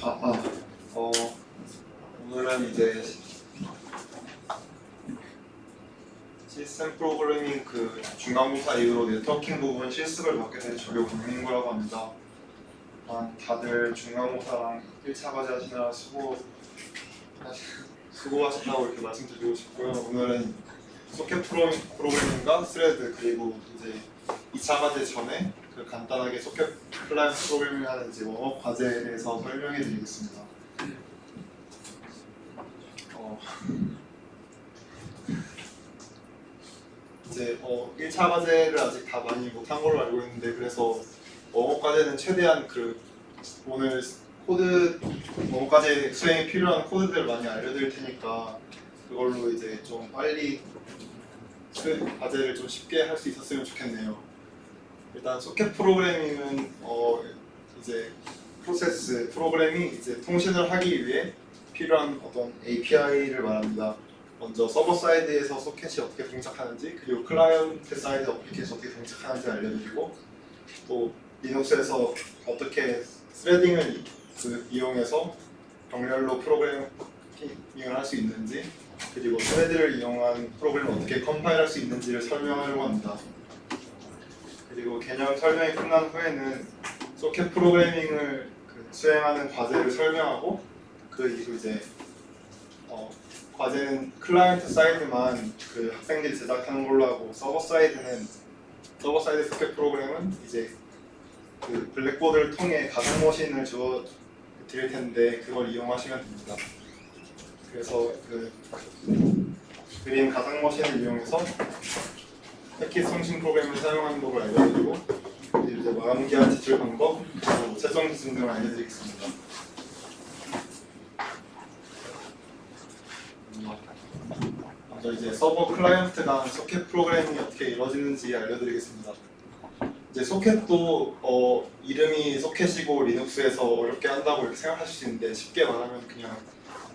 어, 오늘은 이제 시스템 프로그래밍 그 중간고사 이후로 네트워킹 부분 실습을 맡게 된 조교광민구라고 합니다. 다들 중간고사랑 1차 과제 하시느라 수고하셨다고 이렇게 말씀드리고 싶고요. 오늘은 소켓 프로그래밍과 스레드 그리고 이제 2차 과제 전에 그 간단하게 소켓 클라이언트 프로그래밍 하는 이제 웜업 과제에 대해서 설명해 드리겠습니다. 이제 1차 과제를 아직 다 많이 못한 걸로 알고 있는데, 그래서 웜업 과제는 최대한 오늘 웜업 과제 수행에 필요한 코드들 많이 알려드릴 테니까 그걸로 이제 좀 빨리 과제를 좀 쉽게 할 수 있었으면 좋겠네요. 일단 소켓 프로그래밍은 이제 프로그램이 이제 통신을 하기 위해 필요한 어떤 API를 말합니다. 먼저 서버 사이드에서 소켓이 어떻게 동작하는지, 그리고 클라이언트 사이드 어플리케이션 어떻게 동작하는지 알려드리고, 또 리눅스에서 어떻게 스레딩을 이용해서 병렬로 프로그래밍을 할 수 있는지, 그리고 스레드를 이용한 프로그램을 어떻게 컴파일할 수 있는지를 설명하려고 합니다. 그리고 개념 설명이 끝난 후에는 소켓 프로그래밍을 수행하는 과제를 설명하고, 그 이후 이제 과제는 클라이언트 사이드만 그 학생들이 제작하는 걸로 하고, 서버 사이드 소켓 프로그램은 이제 그 블랙보드를 통해 가상 머신을 주어 드릴 텐데 그걸 이용하시면 됩니다. 그래서 그 그림 가상 머신을 이용해서 패킷 송신 프로그램을 사용하는 법을 알려드리고, 그리고 이제 마감기한 제출 방법, 그리고 채점 기준 등을 알려드리겠습니다. 먼저 이제 서버 클라이언트 간 소켓 프로그래밍이 어떻게 이루어지는지 알려드리겠습니다. 이제 소켓도 이름이 소켓이고 리눅스에서 어렵게 한다고 이렇게 생각하실 수 있는데, 쉽게 말하면 그냥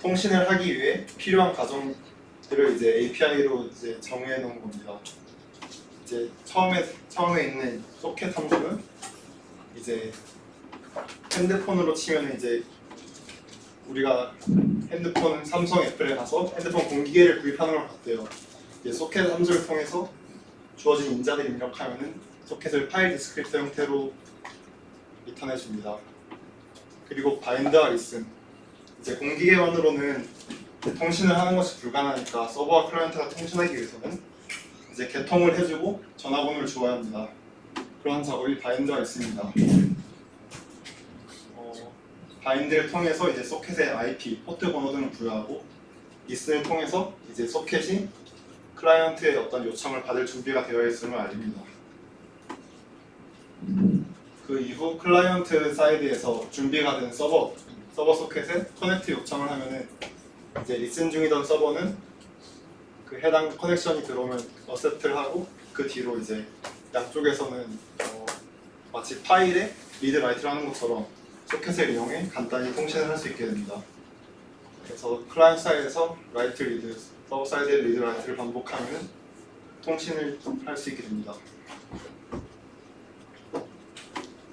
통신을 하기 위해 필요한 과정들을 이제 API로 이제 정의해 놓은 겁니다. 이제 처음에 있는 소켓 함수는 이제 핸드폰으로 치면 이제 우리가 핸드폰 삼성 애플에 가서 핸드폰 공기계를 구입하는 것 같아요. 이제 소켓 함수를 통해서 주어진 인자를 입력하면은 소켓을 파일 디스크립터 형태로 리턴해 줍니다. 그리고 바인드와 리슨, 이제 공기계만으로는 통신을 하는 것이 불가능하니까 서버와 클라이언트가 통신하기 위해서는 이제 개통을 해주고 전화번호를 주어야 합니다. 그런 작업이 바인드와 리슨입니다. 바인드를 통해서 이제 소켓의 IP, 포트 번호 등을 부여하고, 리슨을 통해서 이제 소켓이 클라이언트의 어떤 요청을 받을 준비가 되어 있음을 알립니다. 그 이후 클라이언트 사이드에서 준비가 된 서버 소켓에 커넥트 요청을 하면은 이제 리슨 중이던 서버는 그 해당 커넥션이 들어오면 어셉트를 하고, 그 뒤로 이제 양쪽에서는 마치 파일에 리드 라이트를 하는 것처럼 소켓을 이용해 간단히 통신을 할 수 있게 됩니다. 그래서 클라이언트 사이드에서 라이트 리드, 서버 사이드의 리드 라이트를 반복하면 통신을 할 수 있게 됩니다.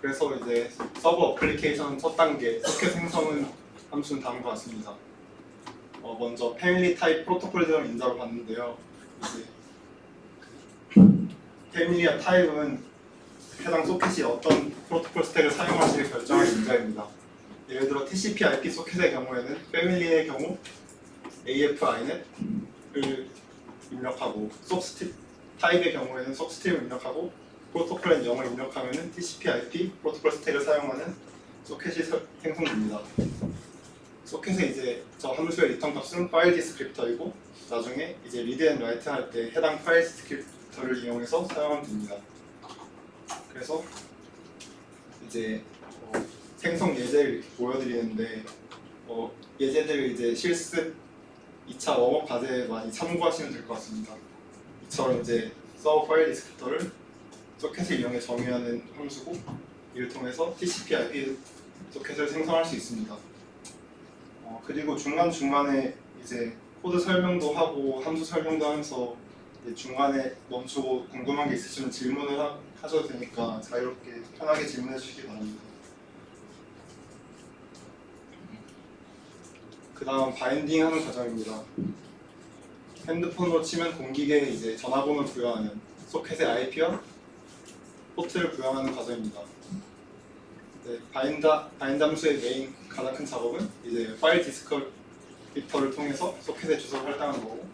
그래서 이제 서버 어플리케이션 첫 단계 소켓 생성은 함수는 다음과 같습니다. 먼저 패밀리 타입 프로토콜 등을 인자로 받는데요. 이제 패밀리와 타입은 해당 소켓이 어떤 프로토콜 스택을 사용할지를 결정할 인자입니다. 예를 들어 TCP/IP 소켓의 경우에는 패밀리의 경우 AF/INET을 입력하고, 타입의 경우에는 속스트림을 입력하고, 프로토콜엔 0을 입력하면 TCP/IP 프로토콜 스택을 사용하는 소켓이 생성됩니다. 소켓에 이제 저 함수의 리턴 값은 파일 디스크립터이고, 나중에 이제 리드 앤 라이트 할 때 해당 파일 디스크립터를 이용해서 사용하면 됩니다. 그래서 이제 생성 예제를 이렇게 보여드리는데, 예제들을 이제 실습 2차 웜업 과제에 많이 참고하시면 될 것 같습니다. 이처럼 이제 서버 파일 디스크립터를 소켓을 이용해 정의하는 함수고, 이를 통해서 TCP/IP 소켓을 생성할 수 있습니다. 그리고 중간중간에 이제 코드 설명도 하고 함수 설명도 하면서 중간에 멈추고 궁금한 게 있으시면 질문을 하셔도 되니까 자유롭게 편하게 질문해 주시기 바랍니다. 그 다음 바인딩 하는 과정입니다. 핸드폰으로 치면 공기계에 이제 전화번호를 부여하는 소켓의 IP와 포트를 부여하는 과정입니다. 네, 바인드 함수의 메인 가장 큰 작업은 이제 파일 디스크립터를 통해서 소켓의 주소를 할당하는 거고,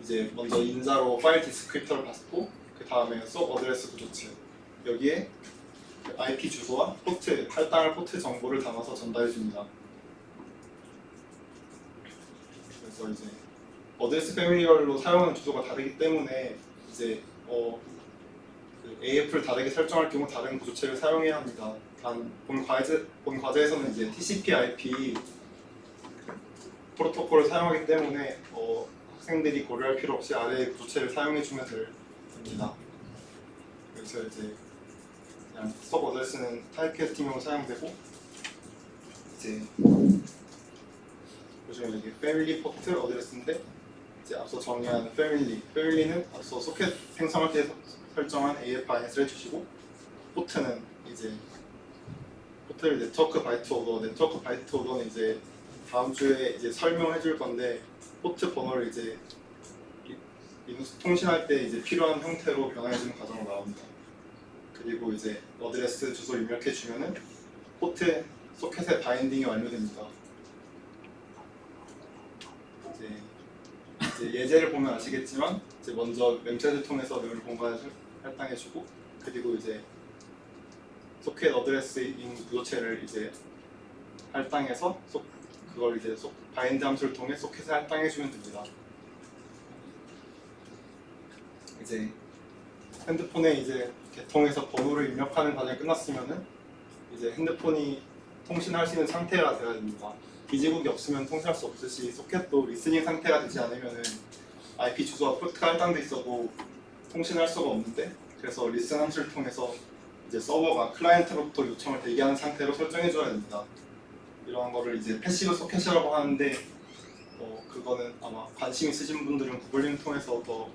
이제 먼저 인자로 파일 디스크립터를 받고 그 다음에 속 어드레스 구조체, 여기에 IP 주소와 포트, 할당할 포트 정보를 담아서 전달해 줍니다. 그래서 이제 어드레스 패밀리별로 사용하는 주소가 다르기 때문에 이제 그 AF를 다르게 설정할 경우 다른 구조체를 사용해야 합니다. 단 본 과제에서는 이제 TCP/IP 프로토콜을 사용하기 때문에 학생들이 고려할 필요 없이 아래의 구조체를 사용해 주면 됩니다. 그래서 이제 그냥 서브 어드레스는 타입캐스팅용으로 사용되고, 이제 요즘에 이게 패밀리 포트 어드레스인데, 이제 앞서 정의한 패밀리는 앞서 소켓 생성할 때 설정한 AF-INS를 해주시고, 포트는 이제 포트를 네트워크 바이트 오더는 이제 다음 주에 이제 설명해 줄 건데, 포트 번호를 이제 리눅스 통신할 때 이제 필요한 형태로 변화해 주는 과정으로 나옵니다. 그리고 이제 어드레스 주소 입력해 주면은 포트 소켓의 바인딩이 완료됩니다. 이제 예제를 보면 아시겠지만, 이제 먼저 memthread 통해서 메모리 공간을 할당해 주고, 그리고 이제 소켓 어드레스인 구조체를 이제 할당해서 그걸 이제 바인드 함수를 통해 소켓에 할당해 주면 됩니다. 이제 핸드폰에 이제 개통해서 번호를 입력하는 과정이 끝났으면은 이제 핸드폰이 통신할 수 있는 상태가 되어야 됩니다. 기지국이 없으면 통신할 수 없듯이 소켓도 리스닝 상태가 되지 않으면은 IP 주소와 포트가 할당돼 있어도 통신할 수가 없는데, 그래서 리슨 함수를 통해서 이제 서버가 클라이언트로부터 요청을 대기하는 상태로 설정해 줘야 됩니다. 이런 거를 이제 패시브 소켓이라고 하는데, 그거는 아마 관심 있으신 분들은 구글 링크 통해서 더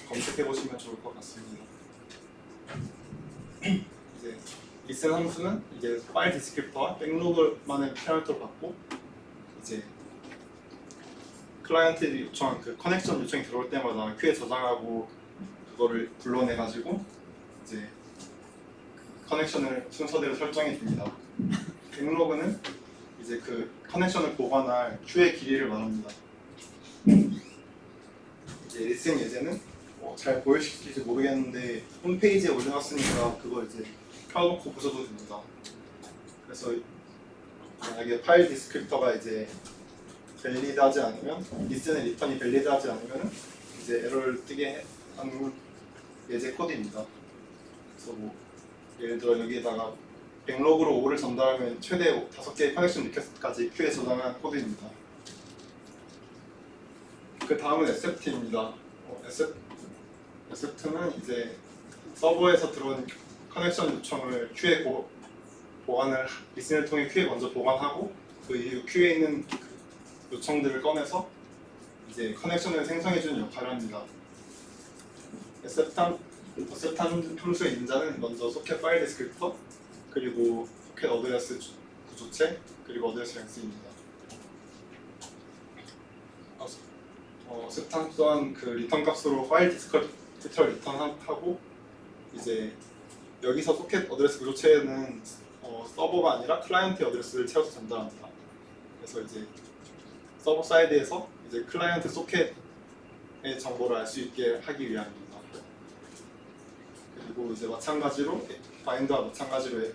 검색해 보시면 좋을 것 같습니다. 이제 리슨 함수는 이제 파일 디스크립터와 백로그만의 패러미터를 받고, 이제 클라이언트들이 요청한 그 커넥션 요청이 들어올 때마다 큐에 저장하고 그거를 불러내 가지고 이제 커넥션을 순서대로 설정해 줍니다. 백로그는 이제 그 커넥션을 보관할 큐의 길이를 말합니다. 이제 리슨 예제는 잘 보여줄지 모르겠는데 홈페이지에 올려놨으니까 그거 이제 켜놓고 보셔도 됩니다. 그래서 만약에 파일 디스크립터가 이제 밸리드하지 않으면, 리슨의 리턴이 밸리드하지 않으면 이제 에러를 뜨게 하는 예제 코드입니다. 그래서 뭐 예를 들어 여기에다가 백로그로 5를 전달하면 최대 5개의 커넥션 리퀘스트까지 큐에 저장한 코드입니다. 그 다음은 accept입니다. accept는 이제 서버에서 들어온 커넥션 요청을 큐에 보관을 리슨을 통해 큐에 먼저 보관하고, 그 이후 큐에 있는 요청들을 꺼내서 이제 커넥션을 생성해주는 역할을 합니다. accept 함수의 인자는 먼저 소켓 파일 디스크립터, 그리고 소켓 어드레스 구조체, 그리고 어드레스 랭스입니다. accept 함수 또한 그 리턴 값으로 파일 디스크립터를 리턴하고, 이제 여기서 소켓 어드레스 구조체는 서버가 아니라 클라이언트 어드레스를 채워서 전달합니다. 그래서 이제 서버 사이드에서 이제 클라이언트 소켓의 정보를 알 수 있게 하기 위함입니다. 그리고 이제 마찬가지로 바인드와 마찬가지로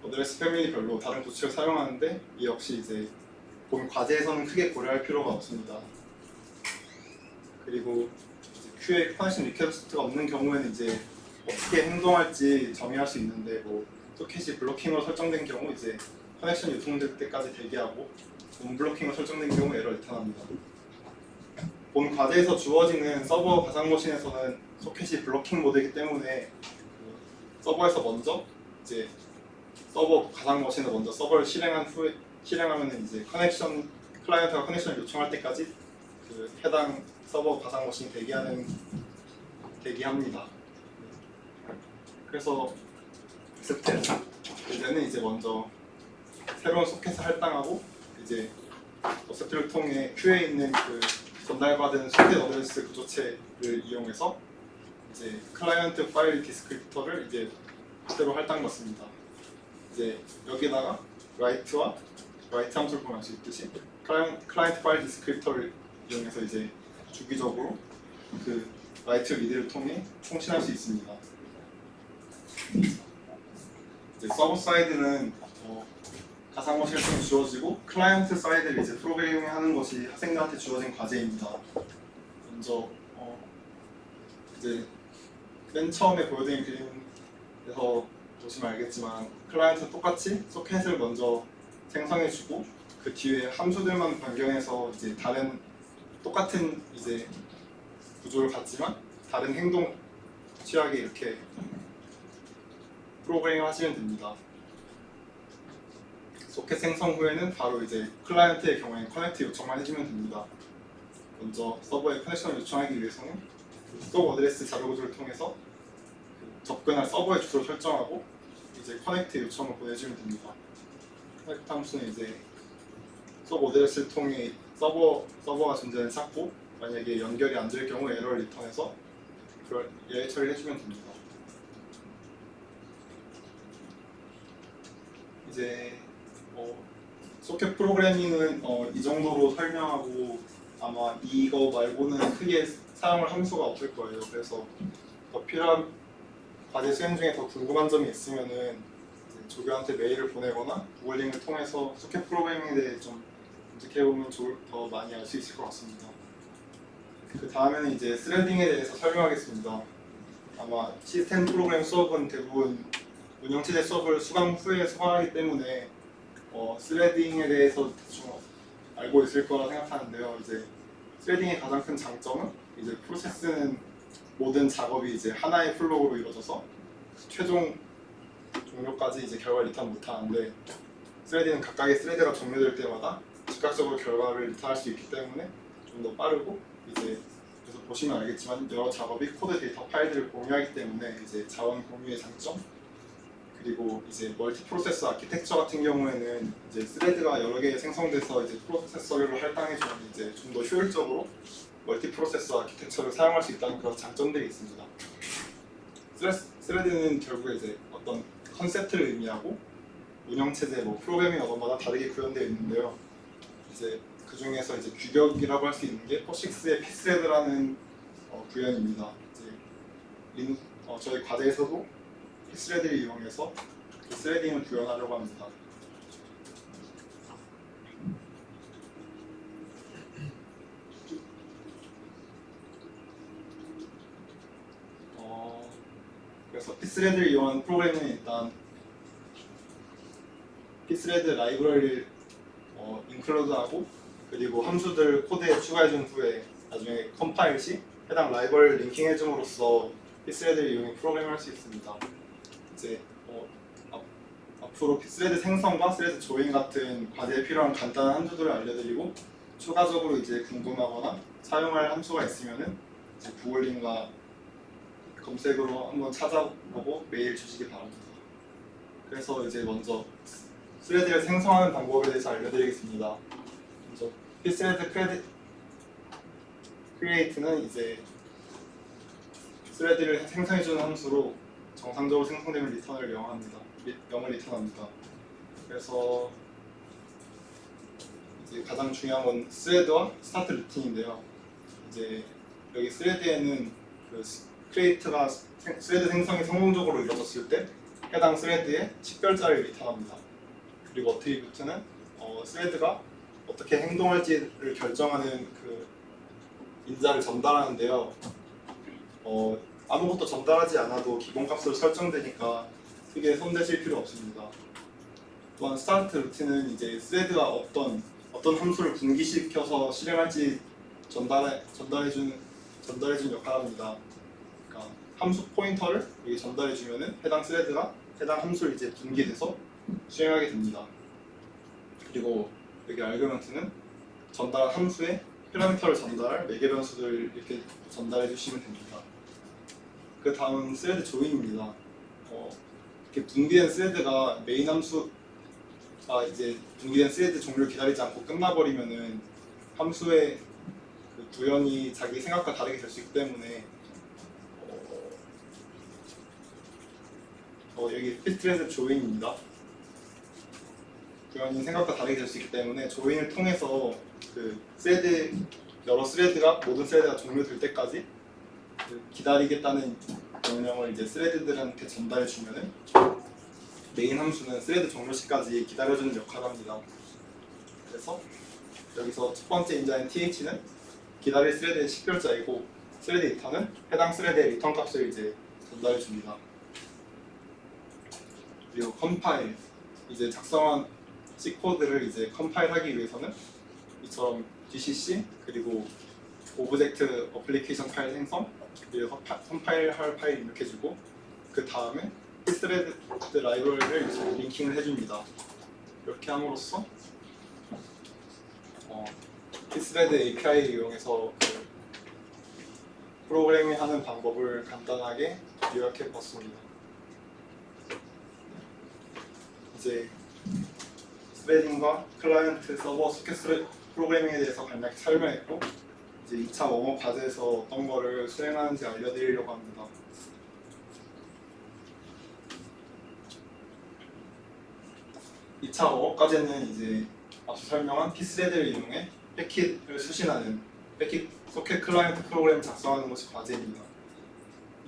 어드레스 패밀리별로 다른 구조체를 사용하는데, 이 역시 이제 본 과제에서는 크게 고려할 필요가 없습니다. 그리고 큐에 커넥션 리퀘스트가 없는 경우에는 이제 어떻게 행동할지 정의할 수 있는데, 뭐 소켓이 블로킹으로 설정된 경우 이제 커넥션 유통될 때까지 대기하고, 언블로킹으로 설정된 경우 에러 리턴합니다. 본 과제에서 주어지는 서버 가상 머신에서는 소켓이 블로킹 모드이기 때문에 서버에서 먼저 이제 서버 가상 머신을 먼저 서버를 실행하면은 이제 클라이언트가 커넥션을 요청할 때까지 그 해당 서버 가상 머신이 대기합니다. 그래서 accept 이제는 이제 먼저 새로운 소켓을 할당하고, 이제 어셉트를 통해 큐에 있는 그 전달받은 소켓 어드레스 구조체를 이용해서 이제 클라이언트 파일 디스크립터를 이제 그대로 할당받습니다. 이제 여기다가 라이트와 라이트 함수를 보면 알 수 있듯이 클라이언트 파일 디스크립터를 이용해서 이제 주기적으로 그 라이트 리드를 통해 통신할 수 있습니다. 이제 서버 사이드는 가상거 실행이 주어지고 클라이언트 사이드를 이제 프로그래밍하는 것이 학생들한테 주어진 과제입니다. 먼저 이제 맨 처음에 보여드린 그림에서 보시면 알겠지만 클라이언트는 똑같이 소켓을 먼저 생성해주고 그 뒤에 함수들만 변경해서 이제 다른 똑같은 이제 구조를 갖지만 다른 행동 취하게 이렇게 프로그래밍 하시면 됩니다. 소켓 생성 후에는 바로 이제 클라이언트의 경우에 커넥트 요청만 해주면 됩니다. 먼저 서버에 커넥션을 요청하기 위해서는 서버 어드레스 자료 구조를 통해서 접근할 서버의 주소를 설정하고 이제 커넥트 요청을 보내주면 됩니다. 커넥트 함수는 이제 서버 어드레스를 통해 서버가 존재하는 찾고 만약에 연결이 안 될 경우 에러를 리턴해서 그걸 예외 처리를 해주면 됩니다. 이제 소켓 프로그래밍은 이 정도로 설명하고 아마 이거 말고는 크게 사용할 함수가 없을 거예요. 그래서 더 필요한 과제 수행 중에 더 궁금한 점이 있으면은 조교한테 메일을 보내거나 구글링을 통해서 소켓 프로그래밍에 대해 좀 검색해보면 더 많이 알 수 있을 것 같습니다. 그 다음에는 이제 스레딩에 대해서 설명하겠습니다. 아마 시스템 프로그램 수업은 대부분 운영체제 수업을 수강 후에 수강하기 때문에 스레딩에 대해서 대충 알고 있을 거라 생각하는데요. 이제 스레딩의 가장 큰 장점은 이제 프로세스는 모든 작업이 이제 하나의 플로우로 이루어져서 최종 종료까지 이제 결과를 리턴 못하는데 스레딩은 각각의 스레드가 종료될 때마다 즉각적으로 결과를 리턴할 수 있기 때문에 좀 더 빠르고 이제 그래서 보시면 알겠지만 여러 작업이 코드 데이터 파일들을 공유하기 때문에 이제 자원 공유의 장점 그리고 이제 멀티 프로세서 아키텍처 같은 경우에는 이제 스레드가 여러 개 생성돼서 이제 프로세서를 할당해주면 이제 좀 더 효율적으로 멀티 프로세서 아키텍처를 사용할 수 있다는 그런 장점들이 있습니다. 스레드는 결국에 이제 어떤 컨셉트를 의미하고 운영체제, 프로그래밍 언어마다 다르게 구현되어 있는데요. 이제 그 중에서 이제 규격이라고 할 수 있는 게 포식스의 피스레드라는 구현입니다. 이제 저희 과제에서도 피스레드를 이용해서 그 스레딩을 구현하려고 합니다. 그래서 피스레드를 이용한 프로그램은 일단 피스레드 라이브러리를 인클루드하고 그리고 함수들 코드에 추가해준 후에 나중에 컴파일 시 해당 라이브러리를 링킹해줌으로써 피스레드를 이용해 프로그램을 할 수 있습니다. 이제 앞으로 스레드 생성과 스레드 조인 같은 과제에 필요한 간단한 함수들을 알려드리고 추가적으로 이제 궁금하거나 사용할 함수가 있으면은 이제 구글링과 검색으로 한번 찾아보고 메일 주시기 바랍니다. 그래서 이제 먼저 스레드를 생성하는 방법에 대해서 알려드리겠습니다. 먼저 pthread create는 이제 스레드를 생성해주는 함수로 정상적으로 생성되는 리턴을 영을 리턴합니다. 그래서 이제 가장 중요한 건 스레드와 스타트 루틴인데요. 이제 여기 스레드에는 그 create가 스레드 생성이 성공적으로 이루어졌을 때 해당 스레드에 식별자를 리턴합니다. 그리고 어트리뷰트는 스레드가 어떻게 행동할지를 결정하는 그 인자를 전달하는데요. 아무것도 전달하지 않아도 기본값으로 설정되니까 크게 손대실 필요 없습니다. 또한 스타트 루틴은 이제 스레드가 어떤 함수를 분기시켜서 실행할지 전달해준 역할을 합니다. 그러니까 함수 포인터를 여기 전달해주면은 해당 스레드가 해당 함수를 이제 분기돼서 수행하게 됩니다. 그리고 여기 아르규먼트는 전달한 함수에 패러미터를 전달할 매개 변수들 이렇게 전달해 주시면 됩니다. 그 다음 스레드 조인입니다. 이렇게 분기된 스레드가 메인 함수 이제 분기된 스레드 종료를 기다리지 않고 끝나버리면은 함수의 그 구현이 자기 생각과 다르게 될 수 있기 때문에 여기 피스트레스 조인입니다. 구현이 생각과 다르게 될 수 있기 때문에 조인을 통해서 그 여러 스레드가 모든 스레드가 종료될 때까지 그 기다리겠다는 명령을 이제 스레드들한테 전달해 주면은 메인 함수는 스레드 종료 시까지 기다려주는 역할을 합니다. 그래서 여기서 첫 번째 인자인 th는 기다릴 스레드의 식별자이고 스레드 리턴은 해당 스레드의 리턴 값을 이제 전달해 줍니다. 그리고 컴파일, 이제 작성한 C 코드를 이제 컴파일하기 위해서는 이처럼 gcc 그리고 오브젝트 어플리케이션 파일 생성 그리고 컴파일할 파일 입력해주고 그 다음에 스레드 라이브러리를 링킹을 해줍니다. 이렇게 함으로써 스레드 API를 이용해서 그 프로그래밍 하는 방법을 간단하게 요약해 봤습니다. 이제 스레딩과 클라이언트 서버 소켓 프로그래밍에 대해서 간략히 설명했고 이제 2차 웜업 과제에서 어떤 거를 수행하는지 알려드리려고 합니다. 2차 웜업 과제는 이제 앞서 설명한 P스레드를 이용해 패킷을 수신하는 패킷 소켓 클라이언트 프로그램을 작성하는 것이 과제입니다.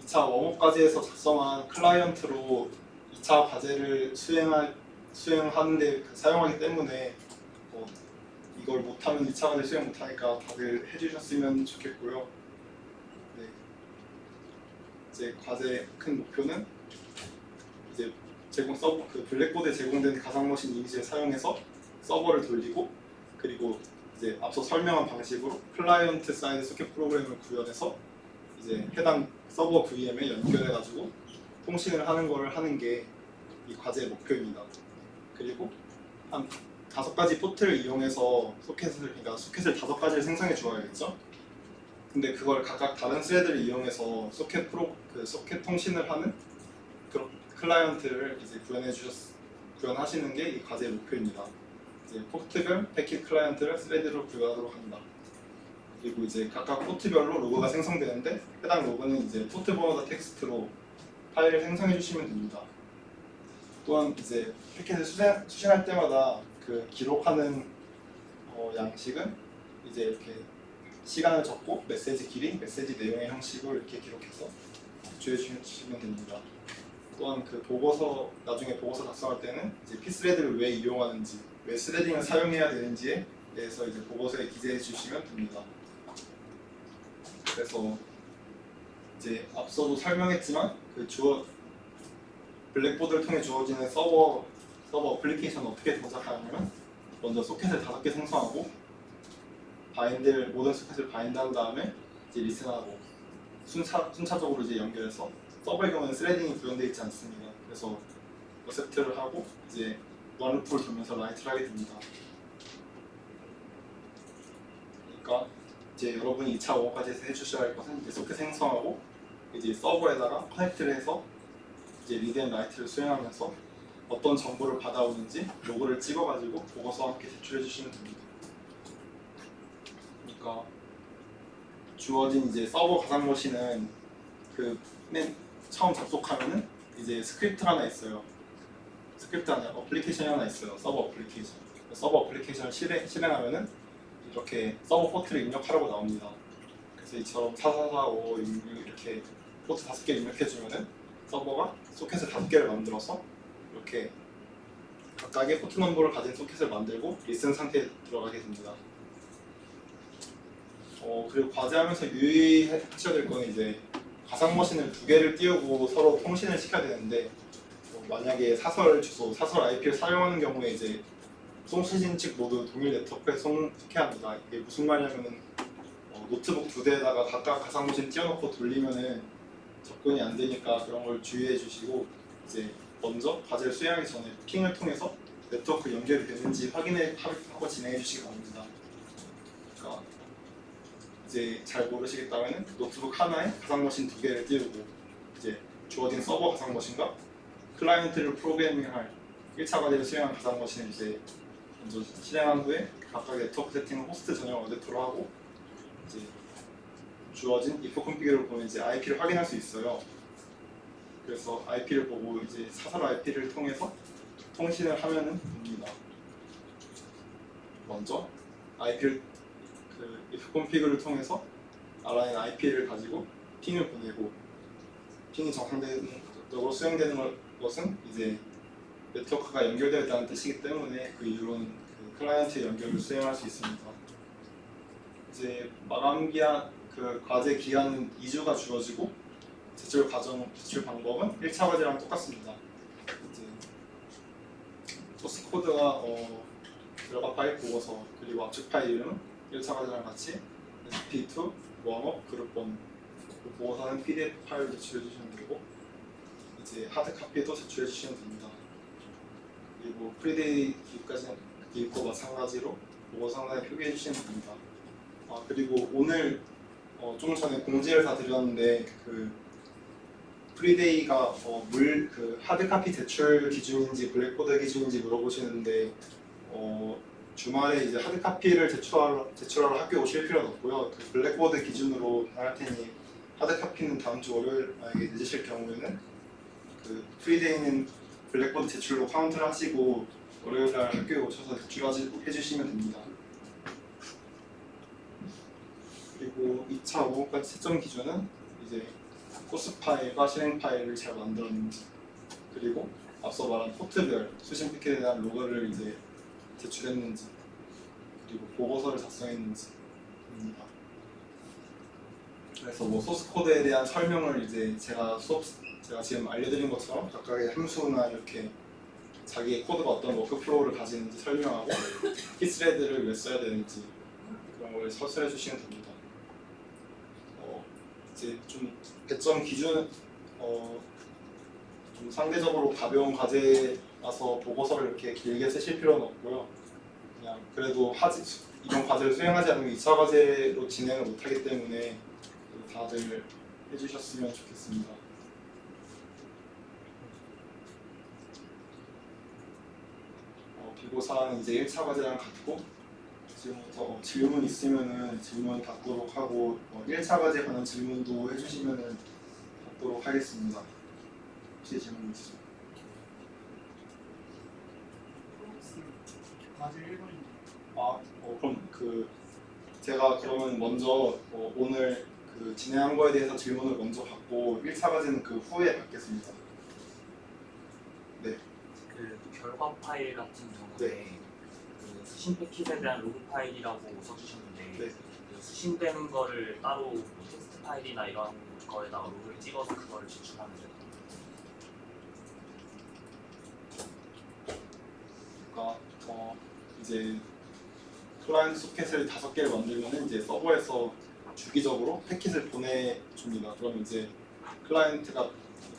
2차 웜업 과제에서 작성한 클라이언트로 2차 과제를 수행하는데 사용하기 때문에 이걸 못하면 2차 과제 수행 못하니까 다들 해주셨으면 좋겠고요. 네. 이제 과제 큰 목표는 이제 그 블랙보드에 제공된 가상머신 이미지를 사용해서 서버를 돌리고 그리고 이제 앞서 설명한 방식으로 클라이언트 사이드 소켓 프로그램을 구현해서 이제 해당 서버 VM에 연결해가지고 통신을 하는 게 이 과제의 목표입니다. 그리고 한 5가지 포트를 이용해서 그러니까 소켓을 5가지를 생성해 주어야겠죠. 근데 그걸 각각 다른 스레드를 이용해서 소켓 통신을 하는 그런 클라이언트를 이제 구현하시는 게 이 과제의 목표입니다. 이제 포트별 패킷 클라이언트를 스레드로 구현하도록 합니다. 그리고 이제 각각 포트별로 로그가 생성되는데 해당 로그는 이제 포트 번호다 텍스트로 파일을 생성해 주시면 됩니다. 또한 이제 패킷을 수신할 때마다 그 기록하는 양식은 이제 이렇게 시간을 적고 메시지 길이, 메시지 내용의 형식으로 이렇게 기록해서 제출해 주시면 됩니다. 또한 그 나중에 보고서 작성할 때는 이제 P스레드를 왜 이용하는지, 왜 스레딩을 사용해야 되는지에 대해서 이제 보고서에 기재해 주시면 됩니다. 그래서 이제 앞서도 설명했지만 블랙보드를 통해 주어지는 서버 어플리케이션은 어떻게 동작하냐면 먼저 소켓을 5개 생성하고 모든 소켓을 바인드한 다음에 이제 리슨하고 순차적으로 이제 연결해서 서버의 경우는 스레딩이 구현되어 있지 않습니다. 그래서 어셉트를 하고 이제 원루프를 돌면서 라이트를 하게 됩니다. 그러니까 이제 여러분이 2차 웜업까지 해주셔야 할 것은 이제 소켓 생성하고 이제 서버에다가 커넥트를 해서 이제 리드 앤 라이트를 수행하면서 어떤 정보를 받아오는지 로그를 찍어가지고 보고서와 함께 제출해 주시면 됩니다. 그러니까 주어진 이제 서버 가상머신은 그 맨 처음 접속하면은 이제 스크립트 하나 있어요. 스크립트 하나, 어플리케이션이 하나 있어요. 서버 어플리케이션. 서버 어플리케이션을 실행하면은 이렇게 서버 포트를 입력하라고 나옵니다. 그래서 이처럼 4445 이렇게 포트 5개 입력해주면은 서버가 소켓을 5개를 만들어서 이렇게 각각의 포트 넘버를 가진 소켓을 만들고 리슨 상태에 들어가게 됩니다. 그리고 과제하면서 유의하셔야 될 건 이제 가상머신을 2개를 띄우고 서로 통신을 시켜야 되는데 만약에 사설 주소, 사설 IP를 사용하는 경우에 이제 송수신 측 모두 동일 네트워크에 송시켜야 합니다. 이게 무슨 말이냐면은 노트북 2대에다가 각각 가상머신 띄워놓고 돌리면은 접근이 안 되니까 그런 걸 주의해 주시고 이제 먼저 과제를 수행하기 전에 핑을 통해서 네트워크 연결이 되는지 확인하고 진행해 주시기 바랍니다. 그러니까 이제 잘 모르시겠다면 노트북 하나에 가상머신 2개를 띄우고 이제 주어진 서버 가상머신과 클라이언트를 프로그래밍할 1차 과제를 수행한 가상 머신을 이제 먼저 실행한 후에 각각 네트워크 세팅을 호스트 전용 어댑터로 하고 이제 주어진 if config를 보면 이제 IP를 확인할 수 있어요. 그래서 IP를 보고 이제 사설 IP를 통해서 통신을 하면은 됩니다. 먼저 IP를 if config를 통해서 알아낸 IP를 가지고 핑을 보내고 핑이 정상적으로 수행되는 것은 이제 네트워크가 연결되어 있다는 뜻이기 때문에 그 이후로는 그 클라이언트 연결을 수행할 수 있습니다. 이제 마감 기한 그 과제 기간은 2주가 주어지고 제출 방법은 1차 과제랑 똑같습니다. 이제 소스 코드가 결과 파일 보고서 그리고 압축 파일 이름 1차 과제랑 같이 SP2, 웜업, 그룹1 보고서는 PDF 파일 제출해 주시면 되고 이제 하드 카피도 제출해 주시면 됩니다. 그리고 프리데이 기입과 마찬가지로 보고서 하나에 표기해 주시면 됩니다. 그리고 오늘 좀 전에 공지를 다 드렸는데 그 프리데이가 그 하드 카피 제출 기준인지 블랙보드 기준인지 물어보시는데 주말에 이제 하드 카피를 제출하러 학교에 오실 필요는 없고요. 그 블랙보드 기준으로 할 테니 하드 카피는 다음 주 월요일 만약에 늦으실 경우에는 그 프리데이는 블랙보드 제출로 카운트를 하시고 월요일날 학교에 오셔서 제출해 주시면 됩니다. 그리고 2차 5호까지 채점 기준은 이제 코스 파일과 실행 파일을 잘 만들었는지 그리고 앞서 말한 포트별 수신 패킷에 대한 로그를 이제 제출했는지 그리고 보고서를 작성했는지입니다. 그래서 뭐 소스 코드에 대한 설명을 이제 제가 지금 알려드린 것처럼 각각의 함수나 이렇게 자기의 코드가 어떤 워크플로우를 가지는지 설명하고 키스레드를 왜 써야 되는지 그런 걸 서술해 주시면 됩니다. 이제 좀 배점 기준 좀 상대적으로 가벼운 과제라서 보고서를 이렇게 길게 쓰실 필요는 없고요. 그냥 그래도 이번 과제를 수행하지 않으면 2차 과제로 진행을 못하기 때문에 다들 해주셨으면 좋겠습니다. 비고사는 이제 1차 과제랑 같고 지금부터 질문 있으면은 질문 받도록 하고 1차 과제 관한 질문도 해주시면은 받도록 하겠습니다. 혹시 질문 있으세요? 과제 1번입니다. 그럼 제가 그러면 먼저 오늘 진행한 거에 대해서 질문을 먼저 받고 1차 과제는 그 후에 받겠습니다. 네. 그 결과 파일 같은 경우에 네. 그 수신 패킷에 대한 로그 파일이라고 써주셨는데 네. 그 수신되는 거를 따로 뭐 텍스트 파일이나 이런 거에다가 로그를 찍어서 그거를 제출하면 돼요. 그러니까 이제 클라이언트 소켓을 5개를 만들면 이제 서버에서 주기적으로 패킷을 보내줍니다. 그럼 이제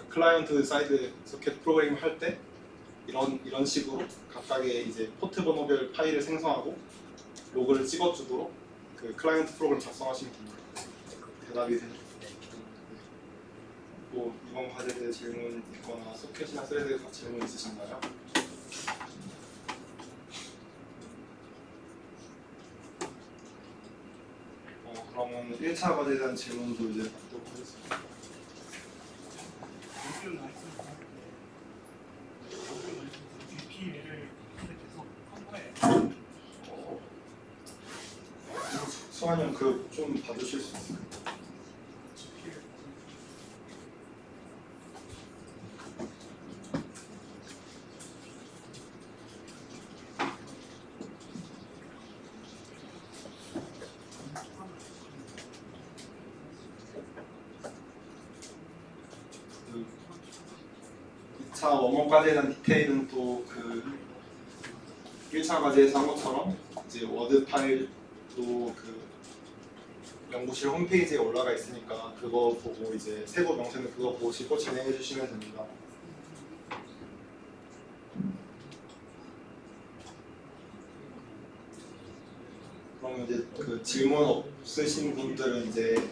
클라이언트 사이드 소켓 프로그램 할 때 이런 식으로 각각의 이제 포트 번호별 파일을 생성하고 로그를 찍어주도록 그 클라이언트 프로그램 작성하시면 됩니다. 대답이 되죠. 또 이번 과제에 대해 질문 있거나 소켓이나 스레드에 대해 질문 있으신가요? 그러면 1차 과제에 대한 질문도 이제 받도록 하겠습니다. GPL을 선택해서 컴파일. 수환이 형 좀 봐주실 수 있어요? GPL. 그 2차 웜업 과제에 대한 디테일은 또 1차 과제에서 한 것처럼 이제 워드 파일도 연구실 홈페이지에 올라가 있으니까 그거 보고 이제 세부 명세는 그거 보시고 진행해 주시면 됩니다. 그러면 이제 질문 없으신 분들은 이제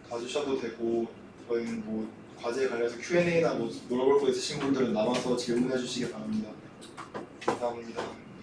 가주셔도 되고 저희는 뭐 과제에 관련해서 Q&A나 뭐 물어볼 거 있으신 분들은 남아서 질문해 주시기 바랍니다. 감사합니다.